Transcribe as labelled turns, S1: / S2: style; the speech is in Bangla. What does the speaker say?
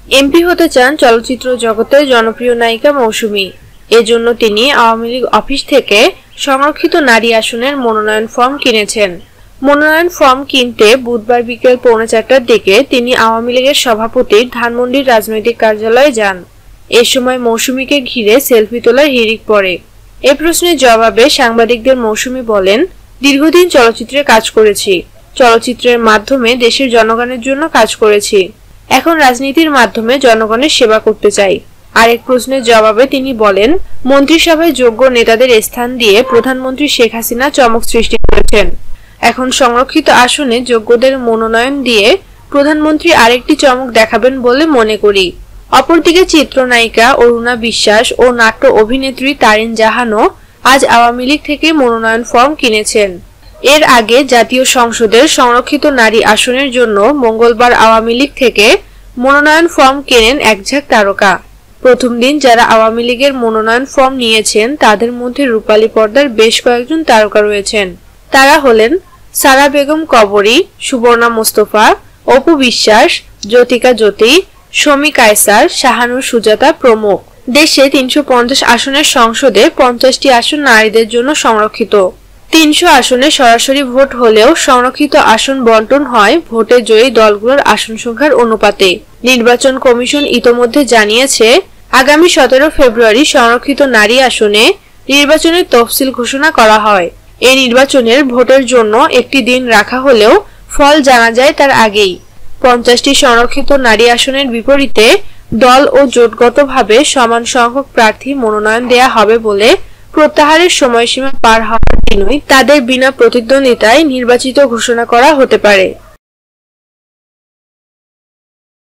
S1: এমপি হতে চান চলচ্চিত্র জগতের জনপ্রিয় নায়িকা মৌসুমী। এজন্য তিনি আওয়ামী লীগ অফিস থেকে সংরক্ষিত নারী আসনের মনোনয়ন ফর্ম কিনেছেন। মনোনয়ন ফর্ম কিনতে বুধবার বিকেল 4:45টার দিকে তিনি আওয়ামী লীগের সভাপতির ধানমন্ডির রাজনৈতিক কার্যালয়ে যান। এ সময় মৌসুমীকে ঘিরে সেলফি তোলার হিড়িক পড়ে। এ প্রশ্নের জবাবে সাংবাদিকদের মৌসুমী বলেন, দীর্ঘদিন চলচ্চিত্রে কাজ করেছি, চলচ্চিত্রের মাধ্যমে দেশের জনগণের জন্য কাজ করেছি, এখন রাজনীতির মাধ্যমে জনগণের সেবা করতে চাই। আরেক প্রশ্নের জবাবে তিনি বলেন, মন্ত্রিসভায় যোগ্য নেতাদের স্থান দিয়ে প্রধানমন্ত্রী শেখ হাসিনা চমক সৃষ্টি করেছেন। এখন সংরক্ষিত আসনে যোগ্যদের মনোনয়ন দিয়ে প্রধানমন্ত্রী আরেকটি চমক দেখাবেন বলে মনে করি। অপরদিকে চিত্রনায়িকা অরুণা বিশ্বাস ও নাট্য অভিনেত্রী তারিন জাহানও আজ আওয়ামী লীগ থেকে মনোনয়ন ফর্ম কিনেছেন। এর আগে জাতীয় সংসদের সংরক্ষিত নারী আসনের জন্য মঙ্গলবার আওয়ামী লীগ থেকে মনোনয়ন ফর্ম কেনেন একঝাঁক তারকা। প্রথম দিন যারা আওয়ামী লীগের মনোনয়ন ফর্ম নিয়েছেন তাদের মধ্যে রূপালী পর্দার বেশ কয়েকজন তারকা রয়েছেন। তারা হলেন সারা বেগম কবরী, সুবর্ণা মোস্তফা, অপু বিশ্বাস, জ্যোতিকা জ্যোতি, শমী কায়সার, শাহানুর সুজাতা প্রমুখ। দেশে 350 আসনের সংসদে 50টি আসন নারীদের জন্য সংরক্ষিত। 300 আসনে সরাসরি ভোট হলেও সংরক্ষিত আসন বন্টন হয় ভোটে জয়ী দলগুলোর আসন সংখ্যার অনুপাতে। নির্বাচন কমিশন ইতোমধ্যে জানিয়েছে, আগামী 17 ফেব্রুয়ারি সংরক্ষিত নারী আসনে নির্বাচনের তফসিল ঘোষণা করা হয়। এই নির্বাচনের ভোটের জন্য একটি দিন রাখা হলেও ফল জানা যায় তার আগেই। 50টি সংরক্ষিত নারী আসনের বিপরীতে দল ও জোটগতভাবে সমান সংখ্যক প্রার্থী মনোনয়ন দেয়া হবে বলে প্রত্যাহারের সময়সীমা পার হওয়ার দিনই তাদের বিনা প্রতিদ্বন্দ্বিতায় নির্বাচিত ঘোষণা করা হতে পারে।